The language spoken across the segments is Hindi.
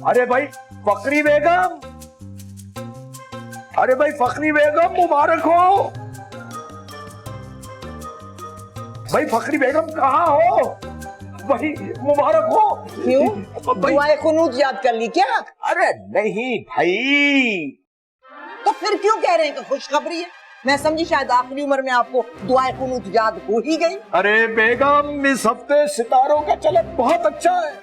अरे भाई फकरी बेगम, अरे भाई फकरी बेगम मुबारक हो। भाई फकरी बेगम कहाँ हो? भाई मुबारक हो। क्यों? दुआए कुनूत याद कर ली क्या? अरे नहीं भाई। तो फिर क्यों कह रहे हैं कि खुशखबरी है? मैं समझी शायद आखिरी उम्र में आपको दुआए कुनूत याद हो ही गई। अरे बेगम इस हफ्ते सितारों का चलन बहुत अच्छा है।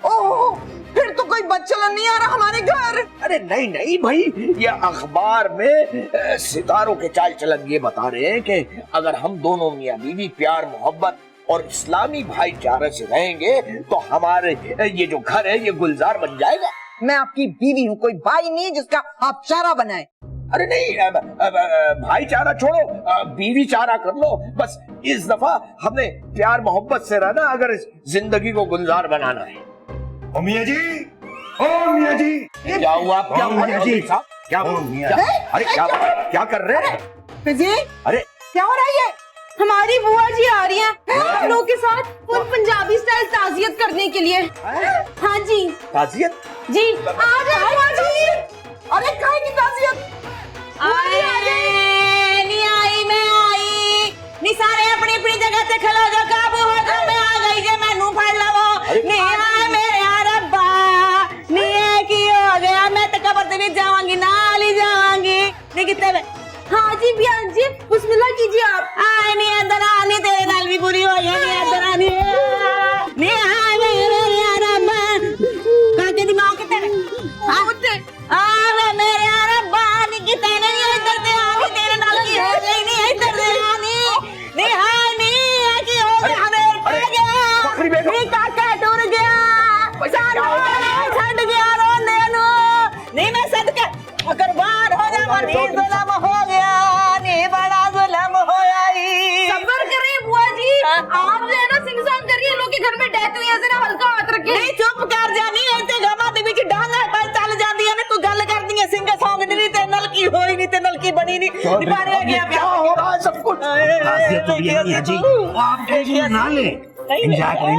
ओह, फिर तो कोई बदचलन नहीं आ रहा हमारे घर। अरे नहीं नहीं भाई, ये अखबार में सितारों के चाल चलन ये बता रहे हैं कि अगर हम दोनों मियां बीवी प्यार मोहब्बत और इस्लामी भाईचारे से रहेंगे तो हमारे ये जो घर है ये गुलजार बन जाएगा। मैं आपकी बीवी हूँ, कोई भाई नहीं जिसका आप चारा बनाए। अरे नहीं, भाईचारा छोड़ो, बीवी चारा कर लो। बस इस दफा हमने प्यार मोहब्बत से रहना अगर इस जिंदगी को गुलजार बनाना है। ओ मियां जी, ओ मियां जी, क्या हुआ? क्या हुआ मियां जी? क्या? अरे क्या कर रहे हैं? जी अरे क्या हो रहा है? हमारी बुआ जी आ रही हैं आप लोगों के साथ फुल पंजाबी स्टाइल ताजियत करने के लिए। हाँ जी ताजियत जी, आ जाए बुआ जी। अरे काहे की ताजियत? नहीं आई, मैं आई नहीं, सारे अपनी अपनी जगह से खलो जो काबू हो जाओ। मैं आ गई जे मैनू फड़ लवो। नहीं आए मेरे रब्बा, नहीं है की हो गया, मैं तो कब्र में जाऊंगी, नाल ही जाऊंगी। नहीं कितने? हाँ जी बयान जी, बिस्मिल्लाह कीजिए आप। आए नहीं अंदर आने, तेरे नाल भी बुरी हो गई। नहीं अंदर आने, नहीं आए मेरे रब्बा। काके दिमाग के तेरे मेरे रब्बा, नहीं कितने नहीं इधर दे आनी, तेरे नाल की हो गई। नहीं इधर दे आनी, नहीं हाँ नहीं की हो गया, हमें पड़ गया, नहीं काका टूट गया, छड़ गया रोने नु। नहीं मैं सदका अगर बाहर हो जावा, नहीं जुल्म हो गया, नहीं बड़ा जुल्म होया ही। सब्र करें बुआ जी, आप जो है ना सिंग सांग करिए, लोग के घर में डेथ हुई है, जरा हल्का हाथ रखिए। नहीं चुप कर जानी, ऐसे गमा दे विच डांगा पर चल जांदी है। तू गल करदी है सिंग सांग दी, ते नलकी होई नहीं, ते नलकी बनी नहीं, पानी आ गया। क्या हो रहा है सब कुछ? ताजियत तो भी है मियां जी, आप टेंशन ना ले, एंजॉय करें,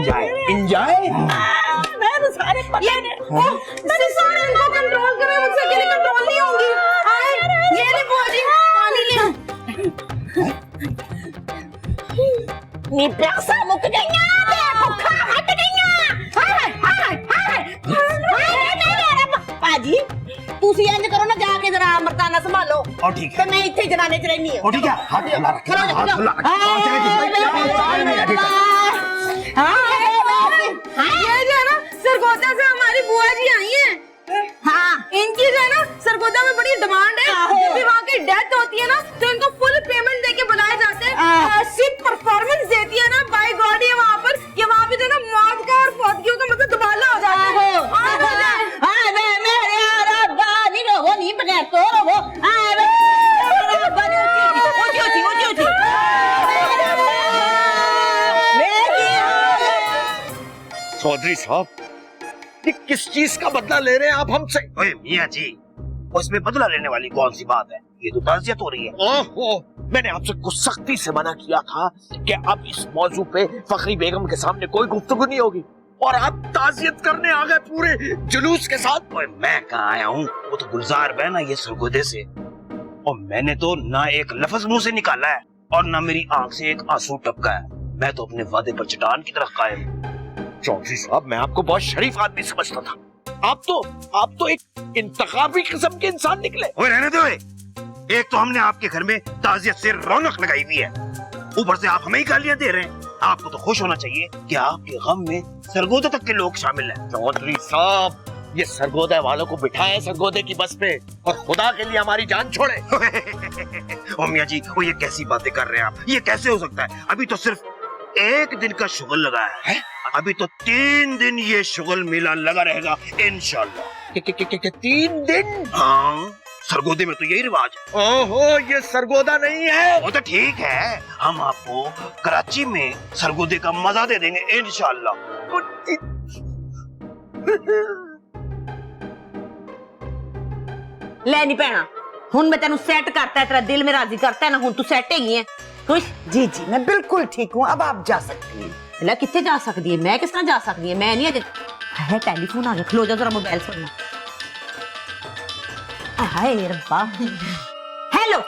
एंजॉय। मैं तो सारे पता है, मेरे सारे इनको कंट्रोल करें, मुझसे अकेले कंट्रोल नहीं होंगी। ये ले बुआ जी पानी ले। नी प्यासा मुक गईया, मैं भूखा हट गईया। हाय हाय हाय पाजी, तुसी इंज करो ना, जाके जरा अमरताना संभालो। और ठीक है, तो मैं इथे जनाने च रहनी हूं। और ठीक है, हाथ खुला रख, हाथ खुला रख। ये जो है ना सरगोदा से हमारी बुआ जी आई हैं। हाँ इनकी जो है ना सरगोदा में बड़ी डिमांड है। जब भी वहाँ की डेथ होती है ना तो इनको फुल पेमेंट देके बुलाए जाते हैं। ऐसी परफॉर्मेंस देती है ना बाय गॉड ये वहाँ पर, कि वहाँ पे जो है ना मौत का और फौजियों का मतलब दुबाला हो जाता है। चौधरी साहब, ये किस चीज का बदला ले रहे हैं आप हमसे? ओए मियां जी, उसमें बदला लेने वाली कौन सी बात है? ये तो ताजियत हो रही है। ओहो, मैंने आपसे कुछ सख्ती से मना किया था कि अब इस मौजू पे फखरी बेगम के सामने कोई गुफ्तगू नहीं होगी, और आप ताजियत करने आ गए पूरे जुलूस के साथ। ओए मैं कहाँ आया हूँ, वो तो गुलजार बहन है ये सरगोदे से, और मैंने तो ना एक लफ्ज मुंह से निकाला है और ना मेरी आंख से एक आंसू टपका है। मैं तो अपने वादे पर चट्टान की तरह कायम हूँ। चौधरी साहब, मैं आपको बहुत शरीफ आदमी समझता था, आप तो एक इंतखाबी किस्म के इंसान निकले। ओए रहने दो, एक तो हमने आपके घर में ताजियत से रौनक लगाई हुई है, ऊपर से आप हमें ही गालियां दे रहे हैं। आपको तो खुश होना चाहिए कि आपके गम में सरगोदा तक के लोग शामिल हैं। चौधरी साहब, ये सरगोदा वालों को बिठाए सरगोदे की बस पे, और खुदा के लिए हमारी जान छोड़े। ओ मियां जी, वो ये कैसी बातें कर रहे हैं आप? ये कैसे हो सकता है? अभी तो सिर्फ एक दिन का शुगल लगा है, अभी तो 3 दिन ये शुगल मेला लगा रहेगा इंशाल्लाह। 3 दिन? हाँ, सरगोदे में तो यही रिवाज है। ओहो, ये सरगोदा नहीं है। वो तो ठीक है, हम आपको कराची में सरगोदे का मजा दे देंगे इंशाल्लाह। ले नहीं पैना, हुन मैं तेन सैट करता है, तेरा दिल में राजी करता है ना, हुन तू सैट हैगी है। खुश? जी जी मैं बिल्कुल ठीक हूँ, अब आप जा सकती हैं। ਲੈ ਕਿੱਥੇ ਜਾ ਸਕਦੀ ਹੈ ਮੈਂ ਕਿਸ ਤਰ੍ਹਾਂ ਜਾ ਸਕਦੀ ਹੈ ਮੈਂ ਨਹੀਂ ਅਜੇ ਹੈ ਟੈਲੀਫੋਨ ਆ ਗਿਆ ਖਲੋ ਜਾ ਜਰਾ ਮੋਬਾਈਲ ਸੁਣਨਾ ਹਾਏ ਰੱਬਾ ਹੈਲੋ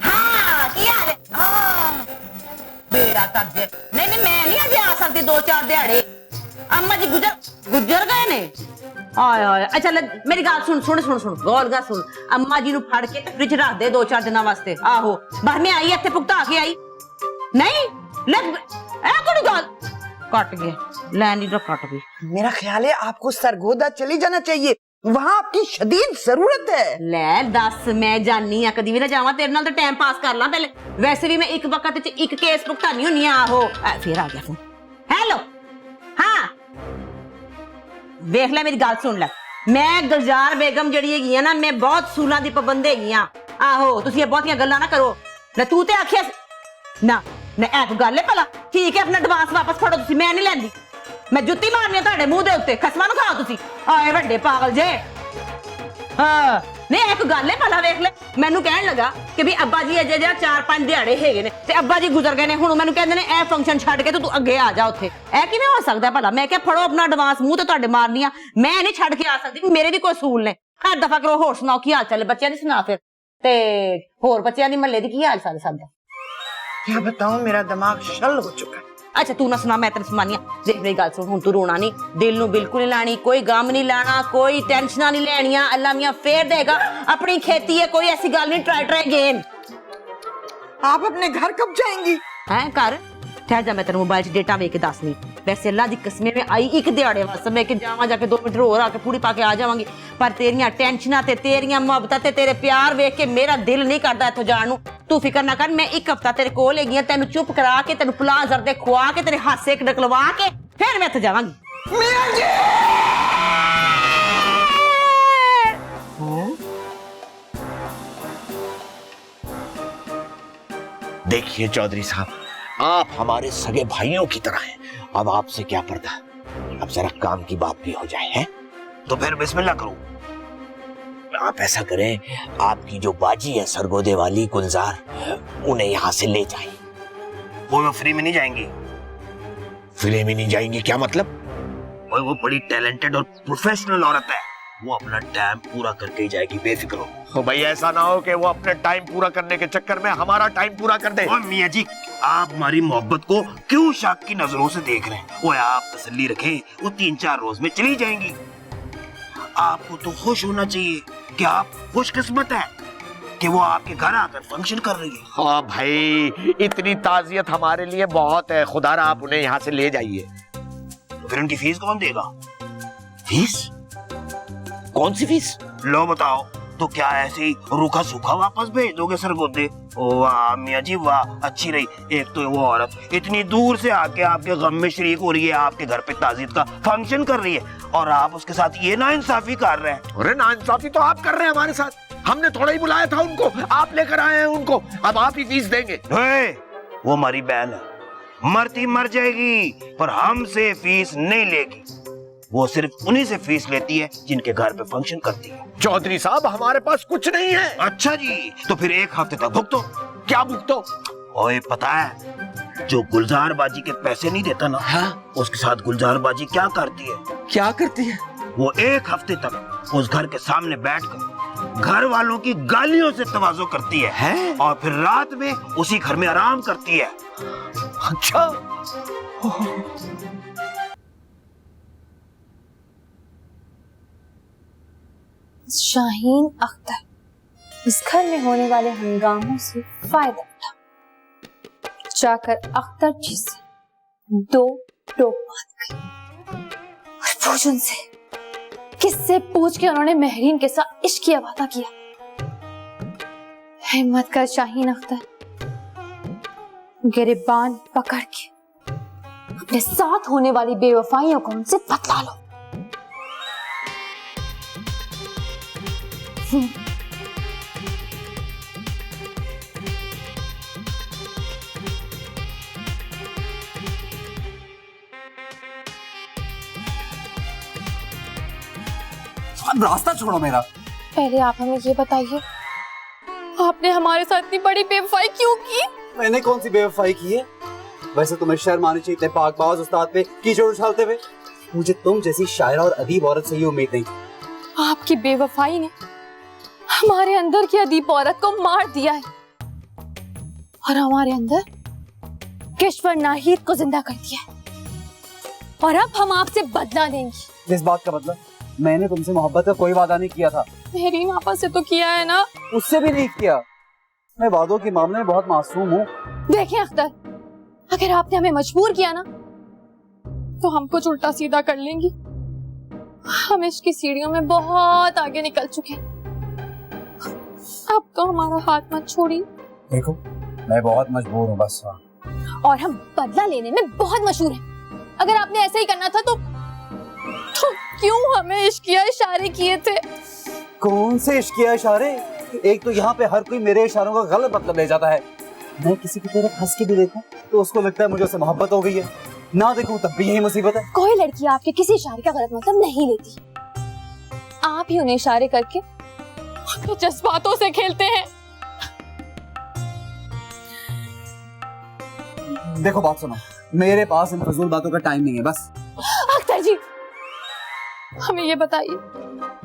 ਹਾਂ ਕੀ ਹਾਲ ਹੈ ਬੇੜਾ ਤੱਕ ਨਹੀਂ ਨਹੀਂ ਮੈਂ ਨਹੀਂ ਅਜੇ ਆ ਸਕਦੀ 2-4 ਦਿਹਾੜੇ ਅੰਮਾ ਜੀ ਗੁਜ਼ਰ ਗਏ ਨੇ ਆਏ ਆਏ ਅੱਛਾ ਮੇਰੀ ਗੱਲ ਸੁਣ ਗੌਰ ਗਾ ਸੁਣ ਅੰਮਾ ਜੀ ਨੂੰ ਫੜ ਕੇ ਫ੍ਰਿਜ ਰੱਖ ਦੇ 2-4 ਦਿਨਾਂ ਵਾਸਤੇ ਆਹੋ ਬਾਹਰ ਮੈਂ ਆਈ ਇੱਥੇ ਭੁਗਤਾ ਕੇ ਆਈ नहीं कट गया लैंड कट गई मेरा ख्याल है आपको सरगोदा चली जाना चाहिए, वहाँ आपकी शदीद जरूरत है। ले दस मैं जानी आ कदी भी ना जावा तेरे नाल तो टाइम पास कर ला पहले वैसे भी मैं एक वक्त च एक केस भुगतानी होनी आहो फिर आ गया फोन हेलो हाँ देख ले मेरी गल सुन ले मैं गुलजार बेगम जड़ी हैगी आ ना मैं बहुत सूलां दी पाबंद हैगी आ आहो तुसी बहुतियां गल्लां ना करो ले तू ते आखिया ना मैं ऐ गल है भला ठीक है अपना एडवांस वापस फड़ो तुसी मैं नहीं लैंदी मैं जुत्ती मारनी ਤੁਹਾਡੇ ਮੂੰਹ ਦੇ ਉੱਤੇ ਖਸਮਾਂ ਨੂੰ ਖਾਓ ਤੁਸੀਂ ਆਏ ਵੱਡੇ ਪਾਗਲ ਜੇ ਹਾਂ ਨਹੀਂ ਇੱਕ ਗੱਲ ਹੈ ਭਲਾ ਵੇਖ ਲੈ ਮੈਨੂੰ ਕਹਿਣ ਲੱਗਾ ਕਿ ਵੀ ਅੱਬਾ ਜੀ ਅਜੇ ਜਿਹੜਾ 4-5 ਦਿਹਾੜੇ ਹੈਗੇ ਨੇ ਤੇ ਅੱਬਾ ਜੀ ਗੁਜ਼ਰ ਗਏ ਨੇ ਹੁਣ ਮੈਨੂੰ ਕਹਿੰਦੇ ਨੇ ਇਹ ਫੰਕਸ਼ਨ ਛੱਡ ਕੇ ਤੂੰ ਅੱਗੇ ਆ ਜਾ ਉੱਥੇ ਇਹ ਕਿਵੇਂ ਹੋ ਸਕਦਾ ਭਲਾ ਮੈਂ ਕਿਹਾ ਫੜੋ ਆਪਣਾ ਐਡਵਾਂਸ ਮੂੰਹ ਤੇ ਤੁਹਾਡੇ ਮਾਰਨੀ ਆ ਮੈਂ ਨਹੀਂ ਛੱਡ ਕੇ ਆ ਸਕਦੀ ਮੇਰੇ ਵੀ ਕੋਈ ਅਸੂਲ ਨੇ ਹਰ ਦਫਾ ਕਰੋ ਹੋਰ ਸੁਣਾਓ ਕੀ ਹਾਲ ਚਾਲ ਹੈ ਬੱਚਿਆਂ ਦੀ ਸੁਣਾ ਫਿਰ ਤੇ ਹੋਰ ਬੱਚਿਆਂ ਦੀ ਮਹੱਲੇ ਦੀ ਕੀ ਹਾਲ ਚਾਲ ਸਭ ਦਾ क्या बताऊं, मेरा दिमाग शल हो चुका है। अच्छा तू ना सुना मैं तेरे सुनानी देख मेरी गल सुन हुण तू रोना नहीं दिल नू बिल्कुल नहीं लानी कोई गम नहीं लाना कोई टेंशन नहीं लेनियां अल्लाह मियां फेर देगा अपनी खेती है कोई ऐसी गल नहीं ट्राई गेम आप अपने घर कब जाएंगी? हैं कर ठहर जा मैं तेरे मोबाइल च डेटा वेख के दसनी वैसे अल्लाह दी कसमें में आई एक दिहाड़े वास्ते मैं कि जावां जाके 2 मिनट और आके पूरी पा के आ जावांगी पर तेरियां टेंशनां ते तेरियां मोहब्बतां ते तेरे प्यार वेख के मेरा दिल नहीं करदा इत्थों जाण नू तू फिकर ना कर मैं एक हफ्ता तेरे कोल हैगी तेनू चुप करा के तेनू पुला जरदे खुआ के तेरे हासे डकलवा के फिर मैं इत्थों जावांगी मियां जी देखिए चौधरी साहब आप हमारे सगे भाइयों की तरह हैं, अब आपसे क्या पर्दा, अब जरा काम की बात भी हो जाए हैं? तो फिर बिस्मिल्लाह करो। आप ऐसा करें, आपकी जो बाजी है सरगोदे वाली गुलजार उन्हें यहाँ से ले जाइए। वो फ्री में नहीं जाएंगी। फ्री में नहीं जाएंगी क्या मतलब? वो बड़ी टैलेंटेड और प्रोफेशनल औरत है, वो अपना टाइम पूरा करके ही जाएगी, बेफिक्र हो। भाई ऐसा ना हो कि वो अपने टाइम पूरा करने के चक्कर में हमारा टाइम पूरा कर दे। मियाँ जी आप हमारी मोहब्बत को क्यों शक की नजरों से देख रहे हैं? वो आप तसल्ली रखें, वो 3-4 रोज में चली जाएंगी। आपको तो खुश होना चाहिए कि आप खुशकिस्मत है कि वो आपके घर आकर फंक्शन कर रही है। हाँ भाई इतनी ताजियत हमारे लिए बहुत है, खुदारा आप उन्हें यहाँ से ले जाइए। तो फिर उनकी फीस कौन देगा? फीस? कौन सी फीस? लो बताओ, तो क्या ऐसे ही रूखा सूखा वापस भेज दोगे सरगोदे? वाह मियाँ जी वाह, अच्छी रही। एक तो वो औरत इतनी दूर से आके आपके गम में शरीक हो रही है, आपके घर पे ताज़ियत का फंक्शन कर रही है और आप उसके साथ ये नाइंसाफी कर रहे हैं। अरे नाइंसाफी तो आप कर रहे हैं हमारे साथ, हमने थोड़ा ही बुलाया था उनको, आप लेकर आए हैं उनको, अब आप ही फीस देंगे। वो हमारी बहन है, मरती मर जाएगी पर हमसे फीस नहीं लेगी। वो सिर्फ उन्हीं से फीस लेती है जिनके घर पे फंक्शन करती है। चौधरी साहब हमारे पास कुछ नहीं है। अच्छा जी, तो फिर 1 हफ्ते तक भुगतो। क्या भुगतो? ओए पता है जो गुलजार बाजी के पैसे नहीं देता ना, हाँ? उसके साथ गुलजार बाजी क्या करती है? क्या करती है? वो 1 हफ्ते तक उस घर के सामने बैठकर घर वालों की गालियों से तवाज़ो करती है और फिर रात में उसी घर में आराम करती है। अच्छा शाहीन अख्तर इस घर में होने वाले हंगामों से फायदा उठा, जाकर अख्तर जी से 2 टोक बात गई और पूजन से किससे पूछ के उन्होंने महरीन के साथ इश्क की वादा किया। हिम्मत कर शाहीन अख्तर, गिरबान पकड़ के अपने साथ होने वाली बेवफाइयों को उनसे बतला लो। अब रास्ता छोड़ो मेरा। पहले आप हमें ये बताइए, आप आपने हमारे साथ इतनी बड़ी बेवफाई क्यों की? मैंने कौन सी बेवफाई की है? वैसे तुम्हें शर्म आनी चाहिए पाकबाज उस्ताद पे कीचड़ उछालते हुए। मुझे तुम जैसी शायरा और अदीब औरत से ये उम्मीद नहीं थी। आपकी बेवफाई ने हमारे अंदर की अदीब औरत को मार दिया है और हमारे अंदर किश्वर नाहिद को जिंदा कर दिया है। और अब हम आपसे बदला लेंगे। इस बात का मतलब? मैंने तुमसे मोहब्बत का कोई वादा नहीं किया था। मेहरीन आपा से तो किया है ना? उससे भी नहीं किया। मैं वादों के मामले में बहुत मासूम हूँ। देखें अख्तर, अगर आपने हमें मजबूर किया ना तो हम कुछ उल्टा सीधा कर लेंगी। हम इश्क की सीढ़ियों में बहुत आगे निकल चुके हैं। अब तो हमारा हाथ मत छोड़िए। देखो, मैं बहुत मजबूर हूँ बस। और हम बदला लेने में बहुत मशहूर हैं। अगर आपने ऐसा ही करना था तो क्यों हमें इश्किया इशारे किए थे? कौन से इश्किया इशारे? एक तो यहाँ पे हर कोई मेरे इशारों का गलत मतलब ले जाता है। मैं किसी की तरफ हंस के भी देखूं तो उसको लगता है मुझे उससे मोहब्बत हो गई है, ना देखूं तब भी यही मुसीबत है। कोई लड़की आपके किसी इशारे का गलत मतलब नहीं लेती। आप ही उन्हें इशारे करके अपने जज्बातों से खेलते हैं। देखो बात सुनो, मेरे पास इन फजूल बातों का टाइम नहीं है बस। अख्तर जी, हमें ये बताइए,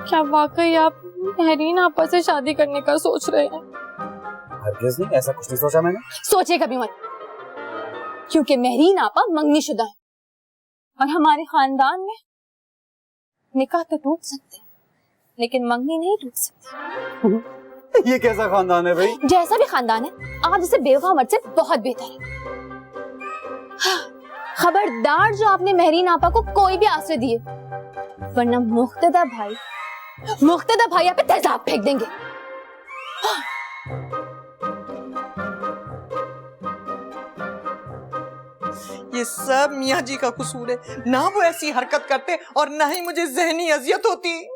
क्या वाकई आप मेहरीन आपा से शादी करने का सोच रहे हैं? हरगिज़ नहीं, ऐसा कुछ नहीं सोचा मैंने। सोचे कभी मत, क्योंकि मेहरीन आपा मंगनीशुदा है और हमारे खानदान में निकाह तो टूट सकते हैं लेकिन मंगनी नहीं टूट सकती। ये कैसा खानदान है भाई? जैसा भी खानदान है, आप जैसे बेवफा मर्द से बहुत बेहतर है। खबरदार जो आपने मेहरीन आपा को कोई भी आश्रय दिए, वरना मुख्तदा भाई आप पे तेजाब फेंक देंगे। ये सब मियाँ जी का कसूर है। ना वो ऐसी हरकत करते और ना ही मुझे जहनी अजियत होती।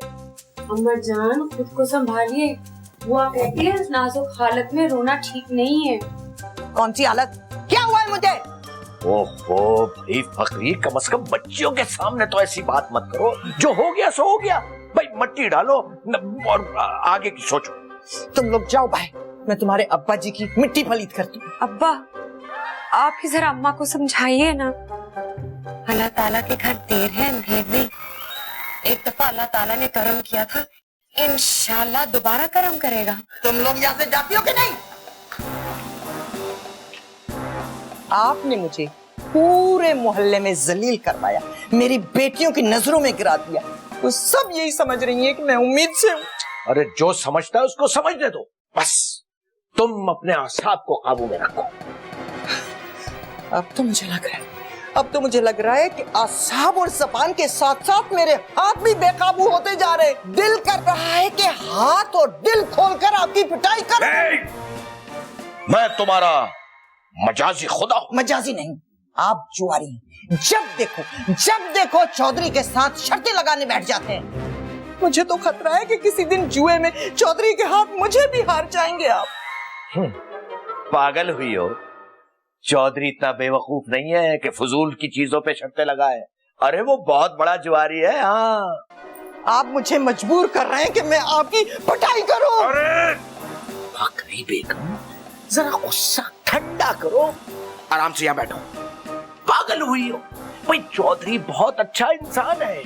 अम्मा जान, खुद को संभालिए। वो कहती है इस नाजुक हालत में रोना ठीक नहीं है। कौन सी हालत? क्या हुआ है मुझे? ओहो भाई फकरी, कम से कम बच्चियों के सामने तो ऐसी बात मत करो। जो हो गया सो हो गया भाई, मट्टी डालो और आगे की सोचो। तुम लोग जाओ भाई, मैं तुम्हारे अब्बा जी की मिट्टी पलीत करती हूँ। अब्बा, आप ही जरा अम्मा को समझाइए ना। अल्लाह ताला के घर देर है अंधेर नहीं। एक दफा अल्लाह ताला ने करम किया था, इंशाल्लाह दोबारा करम करेगा। तुम लोग यहाँ से जाती हो कि नहीं? आपने मुझे पूरे मोहल्ले में जलील करवाया, मेरी बेटियों की नजरों में गिरा दिया। वो सब यही समझ रही है कि मैं उम्मीद से हूँ। अरे जो समझता है उसको समझने दो, बस तुम अपने आसाब को काबू में रखो। अब तो मुझे लग रहा है कि आसाब और ज़बान के साथ साथ मेरे हाथ भी बेकाबू होते जा रहे। दिल कर रहा है कि हाथ और दिल खोलकर आपकी पिटाई कर। मैं तुम्हारा मजाजी खुदा हूं। मजाजी नहीं, आप जुआरी। जब देखो चौधरी के साथ शर्तें लगाने बैठ जाते हैं। मुझे तो खतरा है कि किसी दिन जुए में चौधरी के हाथ मुझे भी हार जाएंगे आप। पागल हुई हो? चौधरी इतना बेवकूफ नहीं है कि फजूल की चीजों पे शर्तें लगाए। अरे वो बहुत बड़ा जुआरी है। हाँ, आप मुझे मजबूर कर रहे हैं कि मैं आपकी पिटाई करूं। अरे फकरी बेगम, जरा गुस्सा ठंडा करो, आराम से यहाँ बैठो। पागल हुई हो? भाई चौधरी बहुत अच्छा इंसान है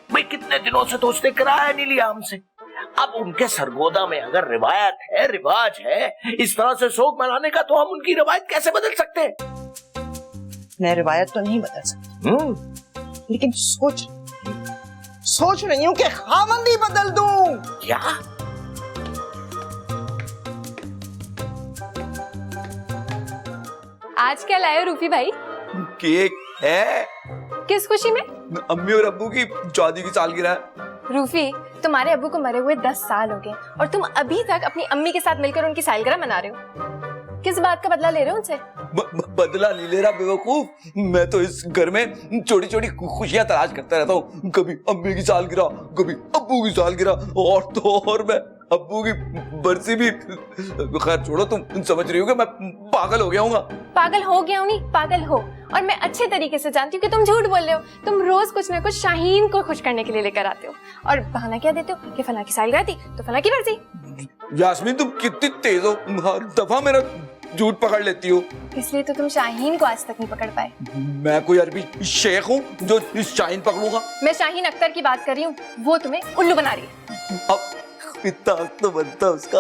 भाई, कितने दिनों से तो उसने किराया नहीं लिया हमसे। अब उनके सरगोदा में अगर रिवायत है, रिवाज है इस तरह से शोक मनाने का, तो हम उनकी रिवायत कैसे बदल सकते हैं? मैं रिवायत तो नहीं बदल सकती, लेकिन सोच रही हूँ कि खामंदी बदल दूं। क्या? आज क्या लाए हो रूफी भाई? केक है। किस खुशी में? अम्मी और अब्बू की चौथी की सालगिरह है। रूफी, तुम्हारे अब्बू को मरे हुए 10 साल हो गए और तुम अभी तक अपनी अम्मी के साथ मिलकर उनकी सालगिरह मना रहे हो। किस बात का बदला ले रहे हो उनसे? बदला नहीं ले रहा बेवकूफ, मैं तो इस घर में छोटी छोटी खुशियां तलाश करता रहता हूँ। कभी अम्मी की सालगिरह, कभी अब्बू की सालगिरह, और तो और मैं अब्बू की बरसी भी। खैर छोड़ो, तुम समझ रही हो कि मैं पागल हो गया हूँ। पागल हो गया हूँ नहीं, पागल हो। और मैं अच्छे तरीके से जानती हूँ कि तुम झूठ बोल रहे हो। तुम रोज कुछ ना कुछ शाहीन को खुश करने के लिए लेकर आते हो और बहाना क्या देते हो कि फला की सालगिरह थी तो फला की बरसी। यास्मीन तुम कितनी तेज हो, हर दफा मेरा झूठ पकड़ लेती हो। इसलिए तो तुम शाहीन को आज तक नहीं पकड़ पाए। मैं कोई अरबी शेख हूँ जो इस शाहीन पकड़ूंगा? मैं शाहीन अख्तर की बात कर रही हूँ, वो तुम्हें उल्लू बना रही है। अब इतना हक तो बनता है उसका,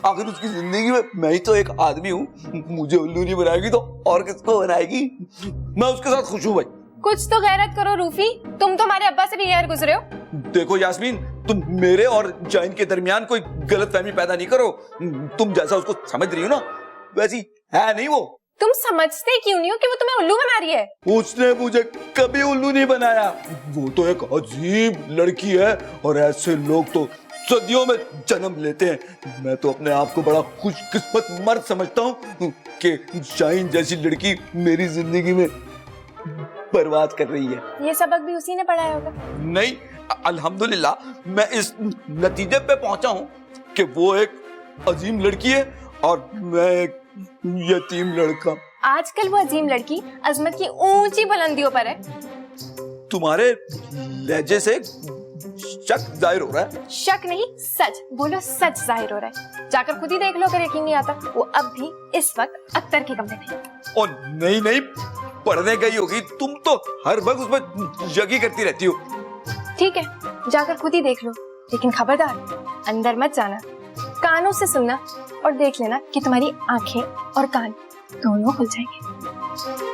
आखिर उसकी जिंदगी में मैं ही तो एक आदमी हूँ। मुझे उल्लू नहीं बनाएगी तो और किसको बनाएगी? मैं उसके साथ खुश हूँ भाई। कुछ तो गैरत करो रूफी, तुम तो हमारे अब्बा से भी गैर गुजरे हो। देखो यास्मीन, तुम मेरे और जाइन के दरमियान कोई गलतफहमी पैदा नहीं करो। तुम जैसा उसको समझ रही हो ना, वैसी है नहीं वो। तुम समझते क्यों नहीं हो कि वो तुम्हें उल्लू बना रही है? उसने मुझे कभी उल्लू नहीं बनाया। वो तो एक अजीब लड़की है और ऐसे लोग तो सदियों में जन्म लेते हैं। मैं तो अपने आप को बड़ा खुशकिस्मत मर्द समझता हूँ कि शाहीन जैसी लड़की मेरी जिंदगी में बर्बाद कर रही है। ये सबक भी उसी ने पढ़ाया होगा। नहीं, अल्हम्दुलिल्लाह मैं इस नतीजे पे पहुंचा हूँ कि वो एक अजीम लड़की है और मैं एक यतीम लड़का। आजकल वो अजीम लड़की अजमत की ऊंची बुलंदियों पर है। तुम्हारे लहजे से शक जाहिर हो रहा है। शक नहीं, सच बोलो, सच जाहिर हो रहा है। जाकर खुद ही देख लो अगर यकीन नहीं आता। वो अब भी इस वक्त अख्तर के कमरे में। और नहीं पढ़ने गई होगी। तुम तो हर वक्त उसमें यकी करती रहती हो। ठीक है, जाकर खुद ही देख लो, लेकिन खबरदार अंदर मत जाना। कानों से सुनना और देख लेना कि तुम्हारी आंखें और कान दोनों खुल जाएंगे।